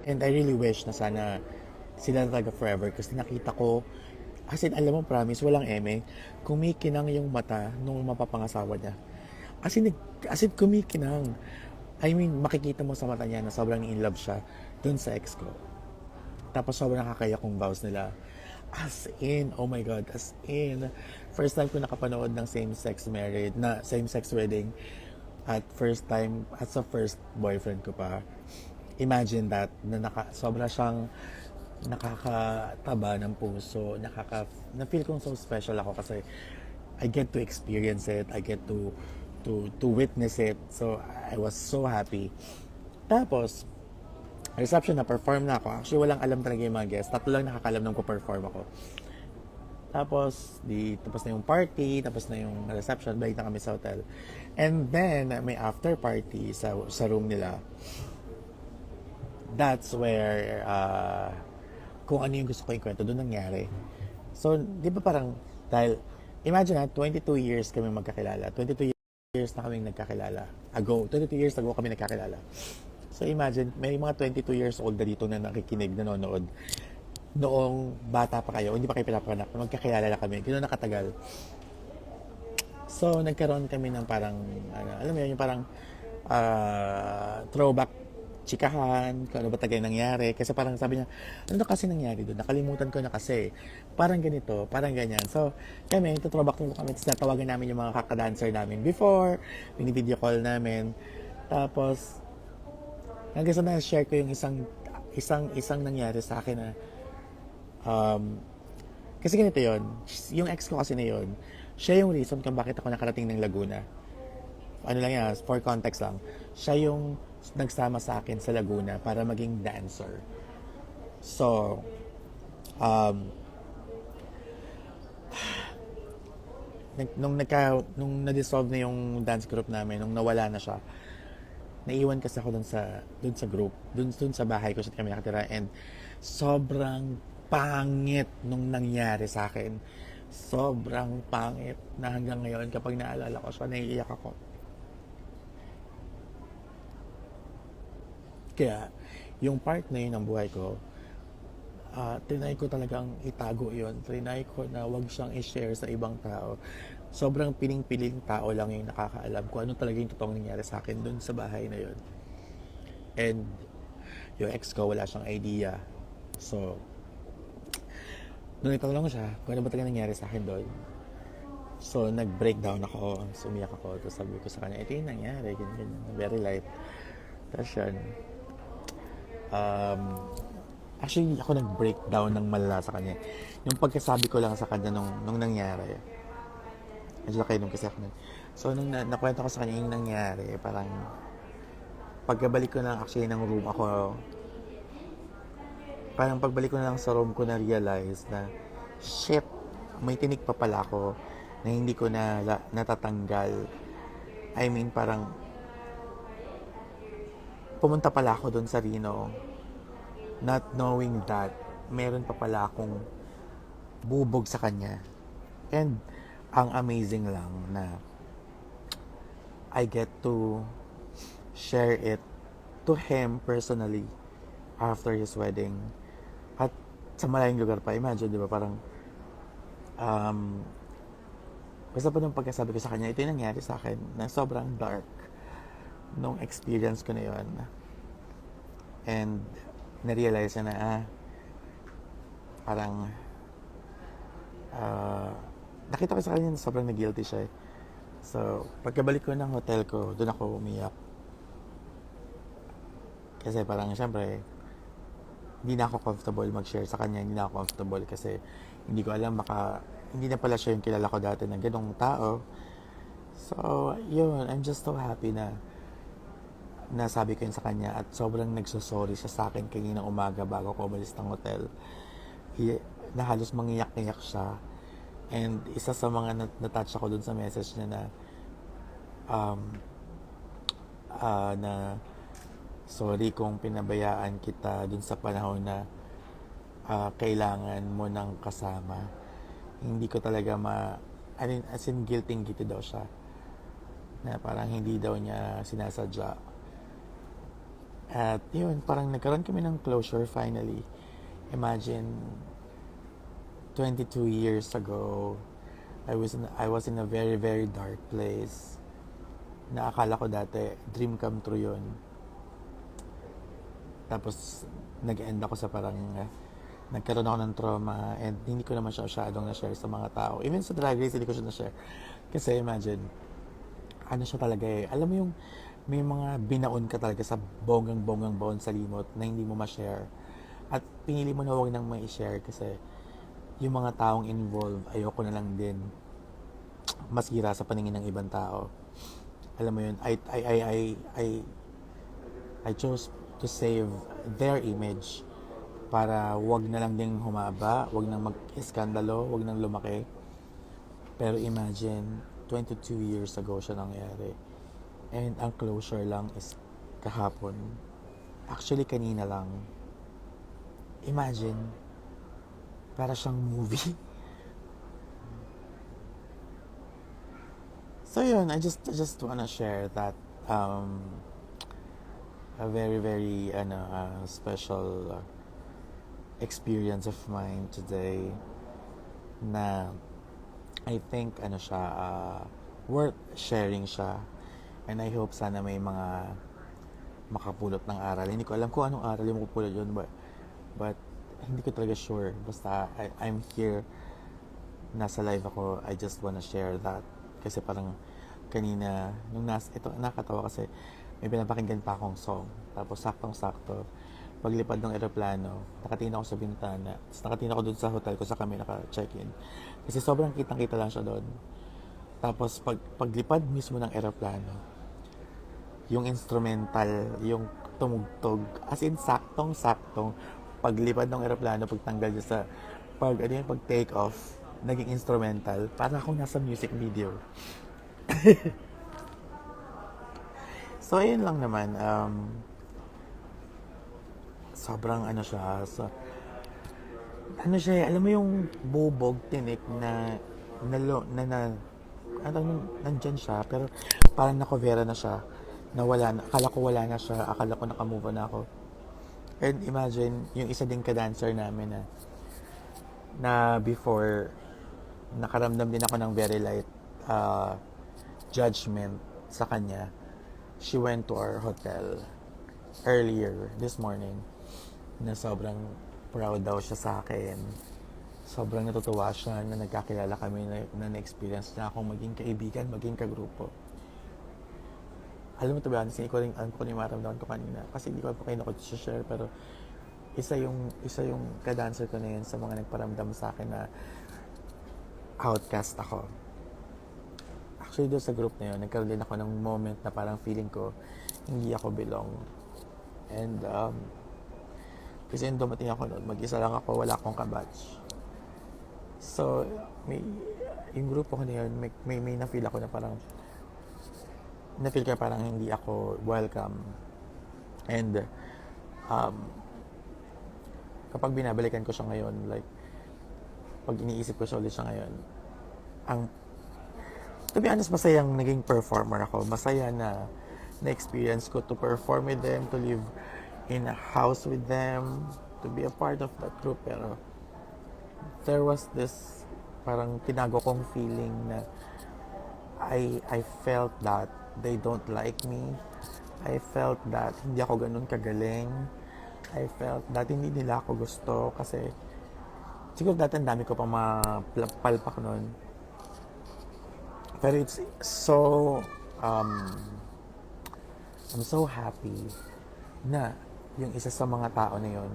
And I really wish na sana sila talaga forever kasi nakita ko, as in, alam mo, promise, walang eme, kumikinang yung mata nung mapapangasawa niya. As in, as in kumikinang. I mean, makikita mo sa mata niya na sobrang in love siya dun sa ex ko. Tapos sobrang nakakaya kong vows nila. As in, oh my God, as in. First time ko nakapanood ng same-sex marriage, na same-sex wedding. At first time, at sa first boyfriend ko pa. Imagine that, na sobra siyang nakakataba ng puso, na-feel kong so special ako kasi I get to experience it, I get to witness it. So, I was so happy. Tapos, reception na, perform na ako. Actually, walang alam talaga yung mga guests. Tatlo lang nakakalam nung ko-perform ako. Tapos na yung party, tapos na yung reception, balik na kami sa hotel. And then, may after party sa room nila. That's where, kung ano yung gusto ko ikwento, doon nangyari. So, di ba parang, dahil, imagine na, 22 years kami magkakilala. 22 years na kami nagkakilala. 22 years ago kami nagkakilala. So imagine, may mga 22 years old na dito na nakikinig, nanonood. Noong bata pa kayo, hindi pa kayo pinapanganak, magkakilala na kami. Ganoon nakatagal. So nagkaroon kami ng parang, alam mo yun, yung parang throwback chikahan, kung ano ba tagay nangyari. Kasi parang sabi niya, ano na kasi nangyari doon? Nakalimutan ko na kasi. Parang ganito, parang ganyan. So, kami, throwback mo kami. Tapos natawagan namin yung mga kakadancer namin before. Video call namin. Tapos, hanggang sa na-share ko yung isang nangyari sa akin na kasi ganito yon, yung ex ko kasi na yon, siya yung reason kung bakit ako nakarating ng Laguna. Ano lang yan, for context lang, siya yung nagsama sa akin sa Laguna para maging dancer. So, um, nung na-dissolve na yung dance group namin, nung nawala na siya, naiwan kasi ako dun sa group, dun sa bahay ko siya kami nakatira, and sobrang pangit nung nangyari sa akin. Sobrang pangit na hanggang ngayon kapag naalala ko siya, naiiyak ako. Kaya, yung part na yun ng buhay ko, trinay ko talagang itago yon. Trinay ko na wag siyang i-share sa ibang tao. Sobrang piling-piling tao lang yung nakakaalam kung ano talaga yung totoong nangyari sa akin dun sa bahay na yon. And yung ex ko, wala siyang idea. So, nung itanong siya kung ano ba talaga nangyari sa akin doon. So, nag-breakdown ako, sumiyak ako. Tapos sabi ko sa kanya, ito yung nangyari, ganyan, ganyan. Very light. Tapos yun, um, actually, ako nag-breakdown ng malala sa kanya. Yung pagkasabi ko lang sa kanya nung nangyari, medyo kayo nung kasi ako nun. So, nung nakwento ko sa kanya yung nangyari, parang pagkabalik ko na actually ng room ako, parang pagbalik ko na lang sa room ko na realize na, shit, may tinik pa pala ako na hindi ko na natatanggal. I mean, parang pumunta pala ako doon sa Reno not knowing that meron pa pala akong bubog sa kanya. And ang amazing lang na I get to share it to him personally after his wedding. At sa malayong lugar pa, imagine, di ba, parang basta pa nung pagkasabi ko sa kanya, ito yung nangyari sa akin na sobrang dark nung experience ko na yun. And na-realize na parang nakita ko sa kanya na sobrang na-guilty siya. So, pagkabalik ko ng hotel ko, doon ako umiyak. Kasi parang syempre, hindi na ako comfortable mag-share sa kanya, hindi na ako comfortable kasi hindi ko alam, baka hindi na pala siya yung kilala ko dati ng ganong tao. So, yun, I'm just so happy na nasabi ko yun sa kanya at sobrang nagsosorry siya sa akin kaninang umaga bago ko umalis ng hotel. Na halos mangiyak-iyak siya. And isa sa mga natouch ako dun sa message niya na na sorry kung pinabayaan kita dun sa panahon na kailangan mo ng kasama. Hindi ko talaga I mean, as in guilty daw siya na parang hindi daw niya sinasadya. At yun, parang nagkaroon kami ng closure finally. Imagine, 22 years ago, I was in a very, very dark place. Na akala ko dati, dream come true yun. Tapos, nag-end ako sa parang, nagkaroon ako ng trauma and hindi ko naman siya masyadong na-share sa mga tao. Even sa Drag Race, hindi ko siya na-share. Kasi imagine, ano siya talaga eh. Alam mo yung may mga binaon ka talaga sa bonggang-bonggang baon sa limot na hindi mo ma-share. At pinili mo na huwag nang ma-share kasi yung mga taong involved, ayoko na lang din masira sa paningin ng ibang tao. Alam mo yun, I chose to save their image para wag na lang ding humaba, wag nang mag-iskandalo, wag nang lumaki. Pero imagine, 22 years ago siya nangyari. And ang closure lang is kahapon. Actually, kanina lang. Imagine, para siyang movie. So yun, I just wanna share that a very very special experience of mine today na I think siya worth sharing siya, and I hope sana may mga makapulot ng aral. Hindi ko alam kung anong aral yung makapulot yun, but hindi ko talaga sure. Basta I'm here, nasa live ako. I just wanna share that kasi parang kanina ito nakakatawa kasi may pinapakinggan pa akong song, tapos saktong-sakto paglipad ng eroplano, nakatingin ako sa bintana, tapos nakatingin ako dun sa hotel ko sa kami naka-check-in kasi sobrang kitang-kita lang siya doon. Tapos paglipad mismo ng eroplano, yung instrumental, yung tumugtog, as in saktong-saktong paglipad ng eroplano, pagtanggal niya sa pag take off, naging instrumental, para akong nasa music video. So ayun lang naman, sobrang siya, siya, alam mo yung bubog tinik na nandyan siya, pero parang nakovera na siya, nawala na, akala ko wala na siya, akala ko nakamove on ako. And imagine, yung isa ding ka-dancer namin na before, nakaramdam din ako ng very light judgment sa kanya. She went to our hotel earlier this morning na sobrang proud daw siya sa akin. Sobrang natutuwa siya na nagkakilala kami na na-experience niya akong maging kaibigan, maging kagrupo. Alam mo, to be honest, hindi ko rin alam kung yung maramdaman ko kanina kasi hindi ko pa kayo share, pero isa yung ka-dancer ko na yun sa mga nagparamdam sa akin na outcast ako. Actually, doon sa group na yun, nagkaroon din ako ng moment na parang feeling ko hindi ako belong. And kasi yung dumating ako noon, mag-isa lang ako, wala akong kabatch. So yung grupo ko na yun, may na-feel ako na parang na-feel ko parang hindi ako welcome. And kapag binabalikan ko siya ngayon, like pag iniisip ko siya ulit siya ngayon, to be honest, masayang naging performer ako. Masaya na na-experience ko to perform with them, to live in a house with them, to be a part of that group. Pero there was this parang tinago kong feeling na I felt that they don't like me. I felt that hindi ako ganun kagaling. I felt that hindi nila ako gusto kasi siguro dati ang dami ko pang mapalpak nun. Pero it's so I'm so happy na yung isa sa mga tao na yun,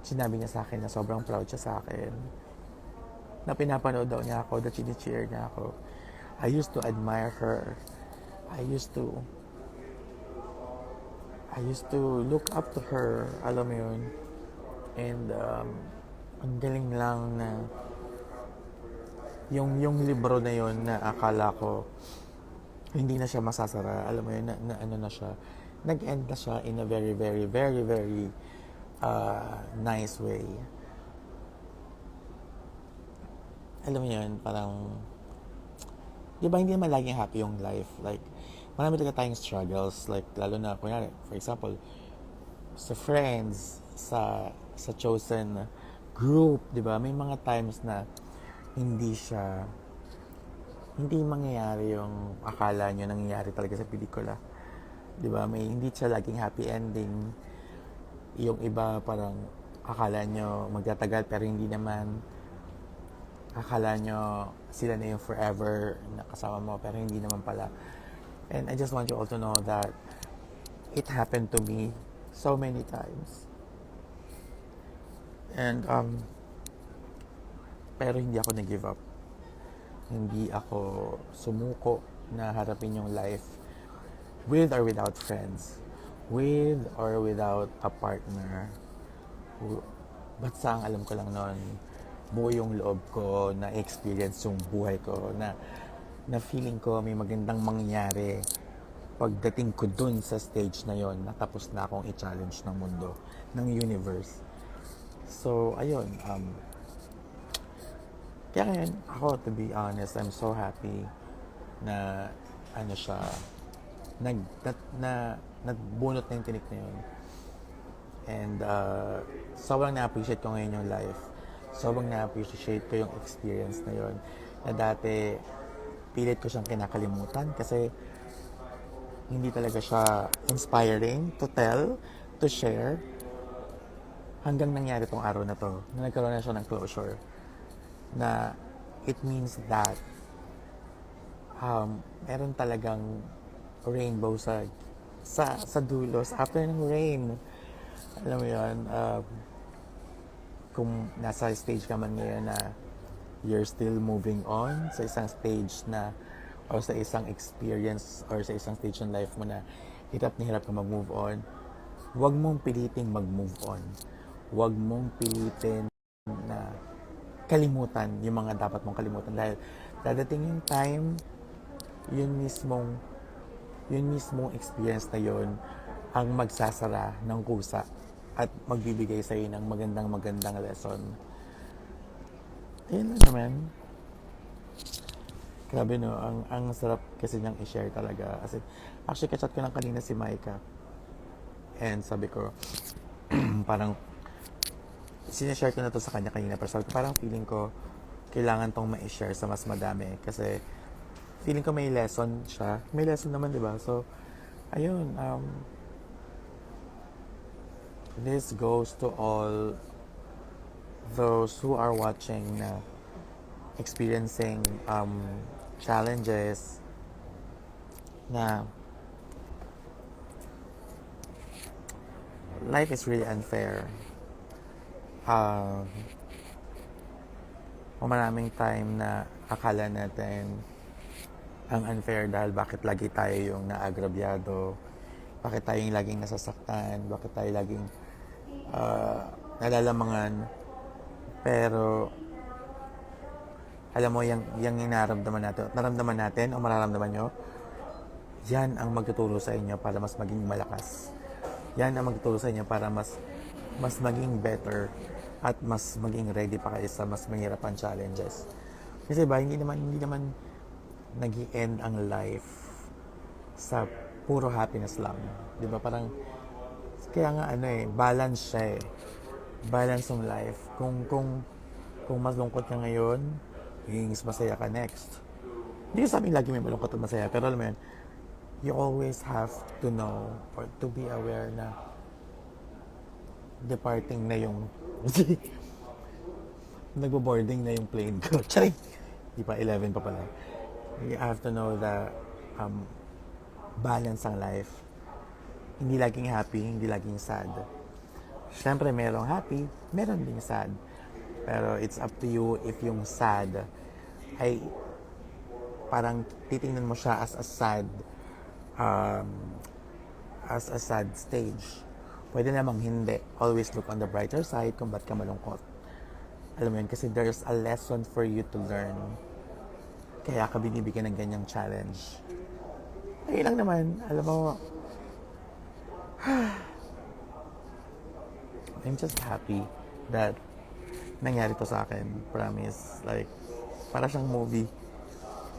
sinabi niya sa akin na sobrang proud siya sa akin, na pinapanood daw niya ako, na chini-cheer niya ako. I used to admire her. I used to look up to her, alam mo yun. And ang galing lang na yung libro na yun na akala ko hindi na siya masasara, alam mo yun, na ano na siya, nag-end na siya in a very, very, very, very nice way. Alam mo yun, parang, di ba hindi naman laging happy yung life? Like, marami talaga tayong struggles. Like, lalo na, kunyari, for example, sa friends, sa chosen group, di ba? May mga times na hindi siya, hindi mangyayari yung akala nyo nangyayari talaga sa pelikula. Di ba? May hindi siya laging happy ending. Yung iba parang akala nyo magtatagal pero hindi naman. Akala nyo sila na yung forever na kasama mo pero hindi naman pala. And I just want you all to know that it happened to me so many times. And pero hindi ako nag-give up. Hindi ako sumuko na harapin yung life with or without friends, with or without a partner. Basta ang alam ko lang noon, buo yung loob ko na experience yung buhay ko, na feeling ko may magandang mangyari pagdating ko dun sa stage na yon, natapos na akong i-challenge ng mundo, ng universe. So, ayun, kaya ngayon, ako, to be honest, I'm so happy na, ano siya, nagbunot na yung tinik na yun. And, sobrang na-appreciate ko ngayon yung life. Sobrang na-appreciate ko yung experience na yun. Na dati, pilit ko siyang kinakalimutan kasi hindi talaga siya inspiring to tell, to share. Hanggang nangyari tong araw na to, na nagkaroon na siya ng closure. Na it means that meron talagang rainbow sa dulo, after ng rain. Alam mo yun, kung nasa stage ka man ngayon na you're still moving on sa isang stage na or sa isang experience or sa isang stage ng life mo na hirap na hirap ka mag-move on, huwag mong piliting mag-move on. Huwag mong pilitin na kalimutan yung mga dapat mong kalimutan dahil dadating yung time, yun mismong experience na yun ang magsasara ng kusa at magbibigay sa iyo ng magandang lesson. Ayun lang naman. Grabe no, ang sarap kasi niyang i-share talaga. Kasi actually kachat ko lang kanina si Maika. And sabi ko, parang sinishare ko na to sa kanya kanina pero sabi ko, parang feeling ko kailangan tong ma-share sa mas madami kasi feeling ko may lesson siya. May lesson naman, di ba? So, ayun, this goes to all those who are watching na experiencing challenges na life is really unfair. Maraming time na akala natin ang unfair dahil bakit lagi tayo yung naagrabyado, bakit tayo yung laging nasasaktan, bakit tayo laging nalalamangan. Pero alam mo, yung naramdaman natin o mararamdaman nyo, yan ang magtuturo sa inyo para mas maging malakas. Yan ang magtuturo sa inyo para mas maging better at mas maging ready pa kayo sa mas mahirapang challenges. Kasi ba, hindi naman nag-i-end ang life sa puro happiness lang. Di ba? Parang, kaya nga balance siya eh. Balance ng life. Kung mas lungkot ka ngayon, maging masaya ka next. Hindi ko sabing lagi may malungkot at masaya, pero alam mo yun, you always have to know or to be aware na departing na yung nagbo-boarding na yung plane ko. Charing! Di pa, 11 pa pala. You have to know that balance ang life. Hindi laging happy, hindi laging sad. Siyempre, merong happy, meron ding sad. Pero it's up to you if yung sad ay parang titingnan mo siya as a sad stage. Pwede namang hindi. Always look on the brighter side kung ba't ka malungkot. Alam mo yun, kasi there's a lesson for you to learn. Kaya ka binibigyan ng ganyang challenge. Ayun lang naman, alam mo, I'm just happy that nangyari to sa akin. Promise. Like, para siyang movie.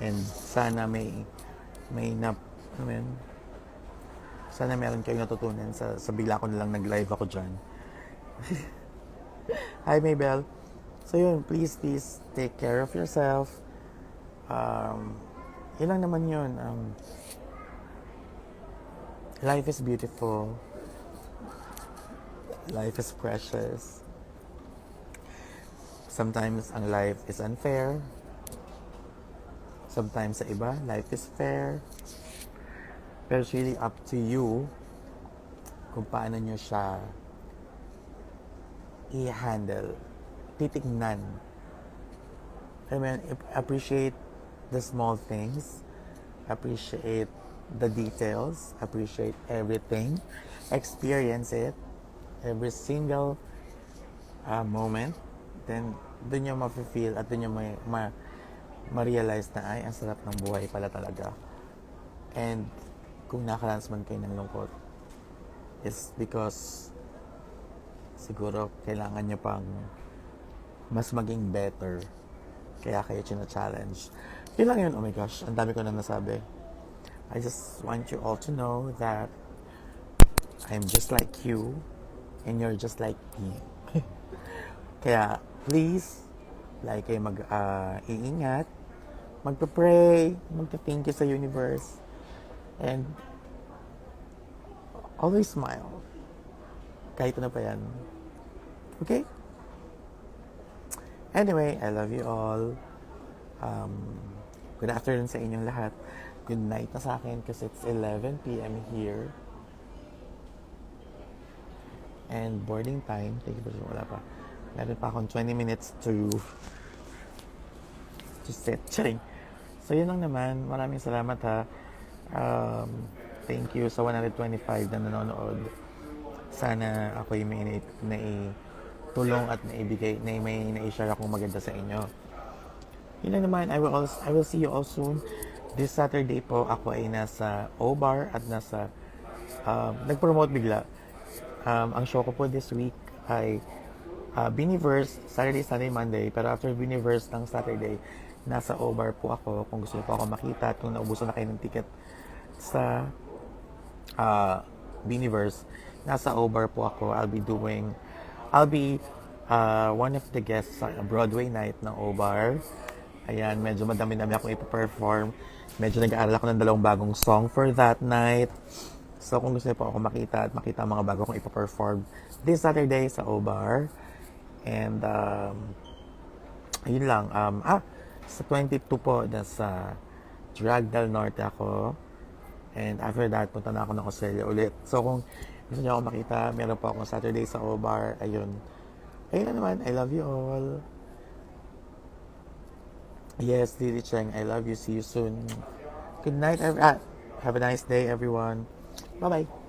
And sana may Amen. Sana meron kayong natutunan sa bigla ko nalang nag-live ako dyan. Hi, Maybell. So yun, please take care of yourself. Yun lang naman yun. Life is beautiful. Life is precious. Sometimes ang life is unfair. Sometimes sa iba, life is fair. Pero it's really up to you kung paano nyo siya i-handle, titignan. I mean, appreciate the small things, appreciate the details, appreciate everything, experience it, every single moment, then doon nyo ma-feel at doon nyo ma-realize na ay, ang sarap ng buhay pala talaga. And kung nakaranas man kayo ng lungkot, is because siguro kailangan nyo pang mas maging better. Kaya kayo china-challenge. Yun lang yun, oh my gosh, ang dami ko na nasabi. I just want you all to know that I'm just like you and you're just like me. Kaya, please, like kayo iingat, magpa-pray, magpa-thank you sa universe, and always smile. Kahit ano pa yan. Okay? Anyway, I love you all. Good afternoon sa inyong lahat. Good night na sa akin kasi it's 11 p.m. here. And boarding time, thank you for wala pa. Meron pa akong 20 minutes to sit. Charing. So yun lang naman. Maraming salamat ha. Thank you sa 125 na nanonood. Sana ako yung may tulong at may na-share akong maganda sa inyo. Yun lang naman, I will see you all soon. This Saturday po, ako ay nasa O-Bar at nasa, nag-promote bigla. Ang show ko po this week ay Biniverse, Saturday, Sunday, Monday. Pero after Biniverse ng Saturday, nasa O-Bar po ako. Kung gusto niyo po ako makita at kung naubusan na kayo ng ticket sa Biniverse, nasa O-Bar po ako. I'll be one of the guests sa Broadway night ng O-Bar. Ayan, medyo madami-dami akong ipa-perform. Medyo nag-aaral ako ng 2 bagong song for that night. So, kung gusto niyo po ako makita at makita ang mga bago kong ipa-perform this Saturday sa O-Bar. And, yun lang. Sa 22 po, nasa Drag del Norte ako. And after that, punta na ako ng Australia ulit. So, kung gusto niyo ako makita, meron po akong Saturday sa O-Bar. Ayun na naman. I love you all. Yes, Lily Cheng, I love you. See you soon. Good night. Have a nice day, everyone. Bye-bye.